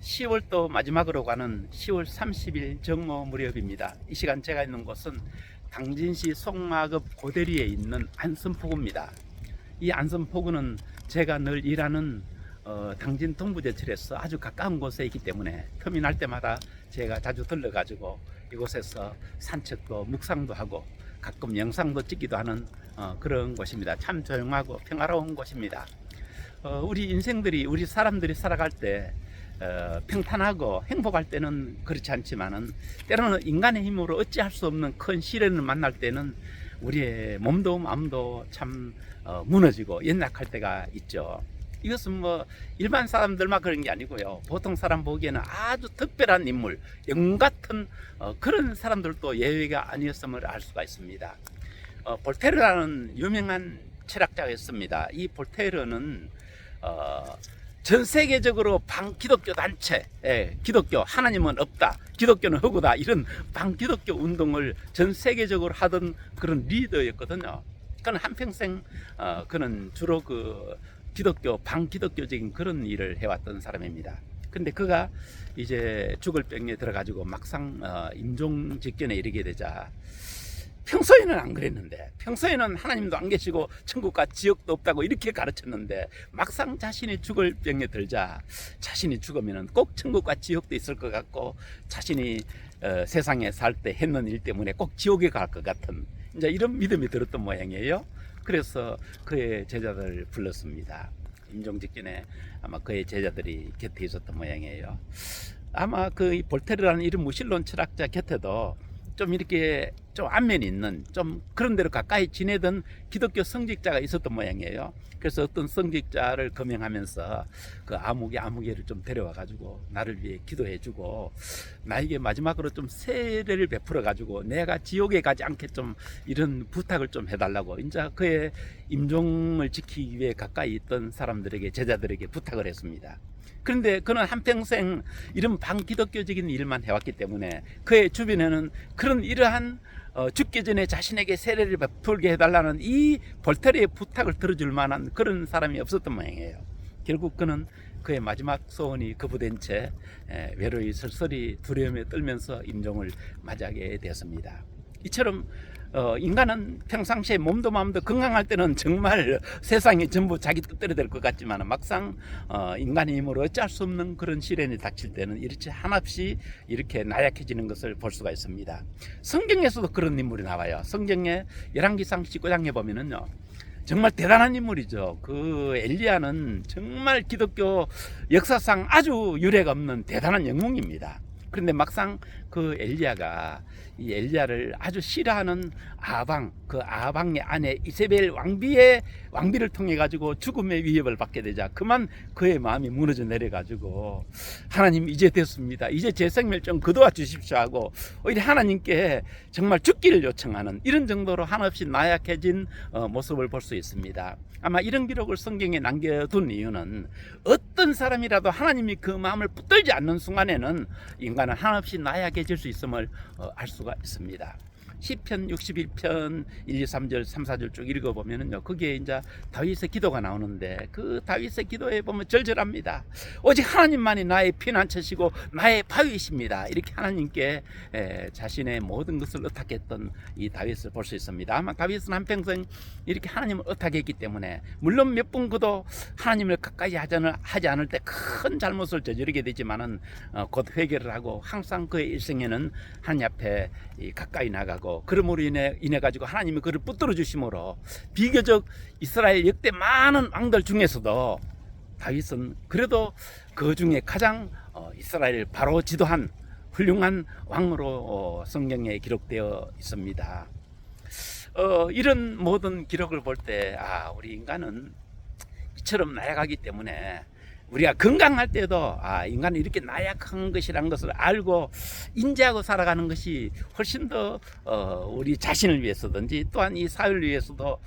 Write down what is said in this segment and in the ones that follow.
10월도 마지막으로 가는 10월 30일 정오 무렵입니다. 이 시간 제가 있는 곳은 당진시 송마읍 고대리에 있는 안선포구입니다. 이 안선포구는 제가 늘 일하는 당진 동부제철에서 아주 가까운 곳에 있기 때문에 틈이 날 때마다 제가 자주 들러가지고 이곳에서 산책도 묵상도 하고 가끔 영상도 찍기도 하는 그런 곳입니다. 참 조용하고 평화로운 곳입니다. 우리 인생들이, 우리 사람들이 살아갈 때 평탄하고 행복할 때는 그렇지 않지만은 때로는 인간의 힘으로 어찌할 수 없는 큰 시련을 만날 때는 우리의 몸도 마음도 참 무너지고 연약할 때가 있죠. 이것은 뭐 일반 사람들만 그런 게 아니고요, 보통 사람 보기에는 아주 특별한 인물, 영웅 같은 그런 사람들도 예외가 아니었음을 알 수가 있습니다. 볼테르라는 유명한 철학자가 있습니다. 이 볼테르는 전 세계적으로 반기독교 단체, 기독교 하나님은 없다, 기독교는 허구다, 이런 반기독교 운동을 전 세계적으로 하던 그런 리더였거든요. 그는 한평생 그는 주로 그 기독교, 반기독교적인 그런 일을 해왔던 사람입니다. 근데 그가 이제 죽을 병에 들어가지고 막상 임종직전에 이르게 되자, 평소에는 안 그랬는데, 평소에는 하나님도 안 계시고 천국과 지옥도 없다고 이렇게 가르쳤는데, 막상 자신이 죽을 병에 들자 자신이 죽으면 꼭 천국과 지옥도 있을 것 같고, 자신이 세상에 살 때 했는 일 때문에 꼭 지옥에 갈 것 같은 이제 이런 믿음이 들었던 모양이에요. 그래서 그의 제자들을 불렀습니다. 임종 직전에 아마 그의 제자들이 곁에 있었던 모양이에요. 아마 그 볼테르라는 이런 무신론 철학자 곁에도 좀 이렇게 좀 안면이 있는, 좀 그런 데로 가까이 지내던 기독교 성직자가 있었던 모양이에요. 그래서 어떤 성직자를 거명하면서 그 아무개를 좀 데려와 가지고 나를 위해 기도해 주고, 나에게 마지막으로 좀 세례를 베풀어 가지고 내가 지옥에 가지 않게 좀 이런 부탁을 좀 해달라고, 이제 그의 임종을 지키기 위해 가까이 있던 사람들에게, 제자들에게 부탁을 했습니다. 그런데 그는 한평생 이런 반기독교적인 일만 해왔기 때문에 그의 주변에는 그런 이러한 죽기 전에 자신에게 세례를 베풀게 해달라는 이 볼테르의 부탁을 들어줄 만한 그런 사람이 없었던 모양이에요. 결국 그는 그의 마지막 소원이 거부된 채 외로이 쓸쓸히 두려움에 떨면서 임종을 맞이하게 되었습니다. 이처럼 인간은 평상시에 몸도 마음도 건강할 때는 정말 세상이 전부 자기 뜻대로 될 것 같지만, 막상 인간의 힘으로 어찌할 수 없는 그런 시련이 닥칠 때는 이렇게 한없이 이렇게 나약해지는 것을 볼 수가 있습니다. 성경에서도 그런 인물이 나와요. 성경에 열왕기상 19장에 보면은요, 정말 대단한 인물이죠. 그 엘리야는 정말 기독교 역사상 아주 유례가 없는 대단한 영웅입니다. 그런데 막상 그 엘리야가 이 엘리야를 아주 싫어하는 아방, 그 아방의 아내 이세벨 왕비를 통해 가지고 죽음의 위협을 받게 되자 그만 그의 마음이 무너져 내려 가지고, 하나님 이제 됐습니다, 이제 제 생명 좀 거두어 주십시오 하고 오히려 하나님께 정말 죽기를 요청하는, 이런 정도로 한없이 나약해진 모습을 볼 수 있습니다. 아마 이런 기록을 성경에 남겨둔 이유는 어떤 사람이라도 하나님이 그 마음을 붙들지 않는 순간에는 인간은 한없이 나약해질 수 있음을 알 수가 있습니다. 시편 61편 1, 2, 3절 3, 4절 쭉 읽어보면은요, 거기에 이제 다윗의 기도가 나오는데, 그 다윗의 기도에 보면 절절합니다. 오직 하나님만이 나의 피난처시고 나의 바위이십니다. 이렇게 하나님께 자신의 모든 것을 의탁했던 이 다윗을 볼 수 있습니다. 아마 다윗은 한평생 이렇게 하나님을 의탁했기 때문에, 물론 몇 번 그도 하나님을 가까이 하지 않을 때 큰 잘못을 저지르게 되지만은 곧 회개를 하고 항상 그의 일생에는 하나님 앞에 가까이 나가고, 그러므로 인해 가지고 하나님이 그를 붙들어 주심으로 비교적 이스라엘 역대 많은 왕들 중에서도 다윗은 그래도 그 중에 가장 이스라엘을 바로 지도한 훌륭한 왕으로 성경에 기록되어 있습니다. 이런 모든 기록을 볼 때 우리 인간은 이처럼 나약하기 때문에, 우리가 건강할 때도 인간은 이렇게 나약한 것이라는 것을 알고 인지하고 살아가는 것이 훨씬 더 우리 자신을 위해서든지 또한 이 사회를 위해서도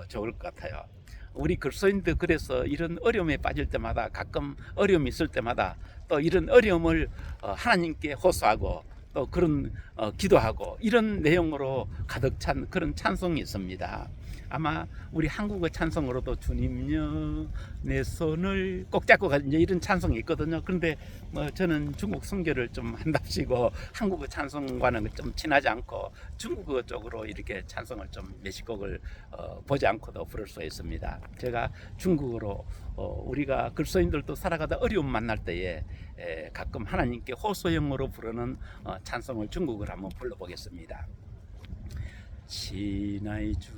좋을 것 같아요. 우리 그리스도인도 그래서 이런 어려움에 빠질 때마다, 가끔 어려움이 있을 때마다 또 이런 어려움을 하나님께 호소하고 또 그런 기도하고 이런 내용으로 가득 찬 그런 찬송이 있습니다. 아마 우리 한국어 찬송으로도 주님여 내 손을 꼭 잡고 가 이제 이런 찬송이 있거든요. 그런데 뭐 저는 중국 선교를 좀 한답시고 한국어 찬송과는 좀 친하지 않고 중국어 쪽으로 이렇게 찬송을 좀 몇십 곡을 보지 않고도 부를 수 있습니다. 제가 중국어로 우리가 그리스도인들도 살아가다 어려움 만날 때에 가끔 하나님께 호소형으로 부르는 찬송을 중국어로 한번 불러보겠습니다. 亲爱主，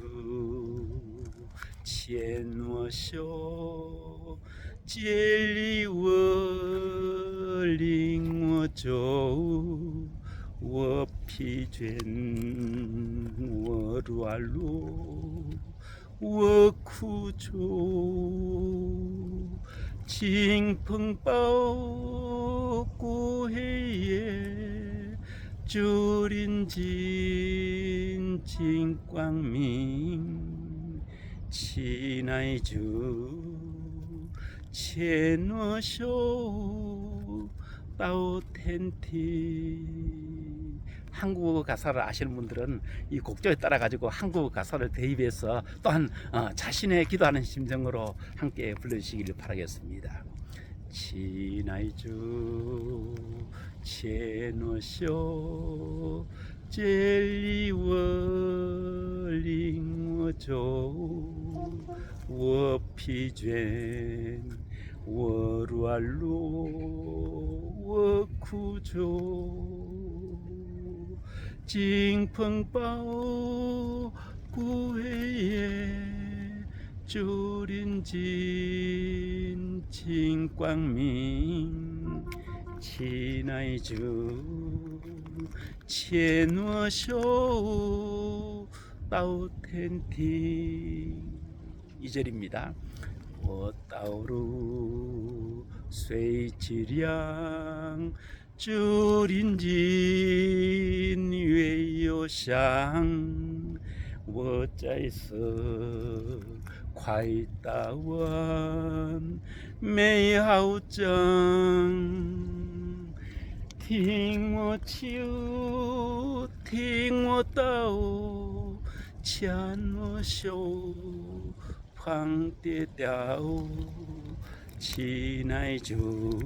牵我手，接力我，领我走，我疲倦，我软弱，我苦楚，亲朋报国黑夜。主临近，金光明，亲爱主，牵我手到天庭。 한국어 가사를 아시는 분들은 이 곡조에 따라 가지고 한국어 가사를 대입해서 또한 자신의 기도하는 심정으로 함께 불러주시기를 바라겠습니다. 亲爱主，牵我手，接力我，领我走，我疲倦，我软弱，我苦楚，金鹏报古黑夜。 主临近，金光明，亲爱主，牵我手到天庭。 2절입니다. 我道路虽凄凉，主临近越忧伤，我在此。 快打完美好仗，听我求，听我祷，牵我手，旁跌倒，亲爱主，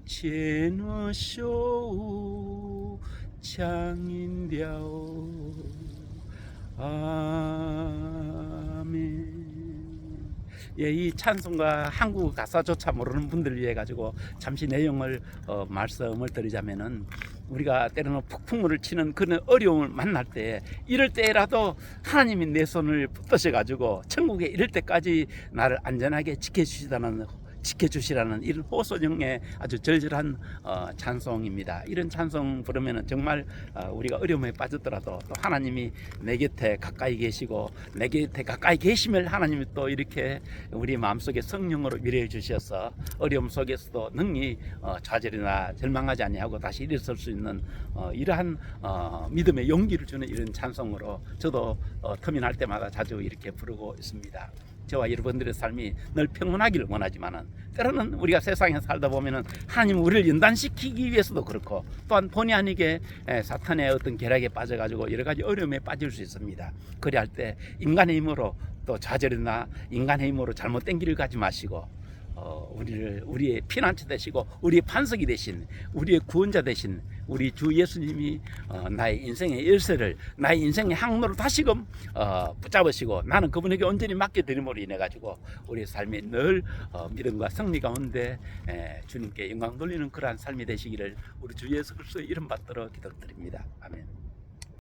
牵我手，强引了。 아멘. 예, 이 찬송과 한국어 가사조차 모르는 분들을 위해 가지고 잠시 내용을 말씀을 드리자면은 우리가 때로는 폭풍우를 치는 그런 어려움을 만날 때 이럴 때라도 하나님이 내 손을 붙드셔 가지고 천국에 이를 때까지 나를 안전하게 지켜주시라는 이런 호소형의 아주 절절한 찬송입니다. 이런 찬송 부르면 정말 우리가 어려움에 빠졌더라도 또 하나님이 내 곁에 가까이 계시고 내 곁에 가까이 계시면 하나님이 또 이렇게 우리 마음속에 성령으로 위로해 주셔서 어려움 속에서도 능히 좌절이나 절망하지 아니하고 다시 일어설 수 있는 이러한 믿음의 용기를 주는 이런 찬송으로 저도 텀이 날 때마다 자주 이렇게 부르고 있습니다. 저와 여러분들의 삶이 늘 평온하기를 원하지만은 때로는 우리가 세상에 살다 보면은 하나님 우리를 연단시키기 위해서도 그렇고 또한 본의 아니게 사탄의 어떤 계략에 빠져가지고 여러 가지 어려움에 빠질 수 있습니다. 그리할 때 인간의 힘으로 또 좌절이나 인간의 힘으로 잘못된 길을 가지 마시고 우리의 피난처 되시고 우리의 반석이 되신 우리의 구원자 되신 우리 주 예수님이 나의 인생의 열쇠를 나의 인생의 항로를 다시금 붙잡으시고 나는 그분에게 온전히 맡겨드림으로 인해 가지고 우리의 삶이 늘 믿음과 승리 가운데 주님께 영광 돌리는 그러한 삶이 되시기를 우리 주 예수 그리스도의 이름 받들어 기도드립니다. 아멘.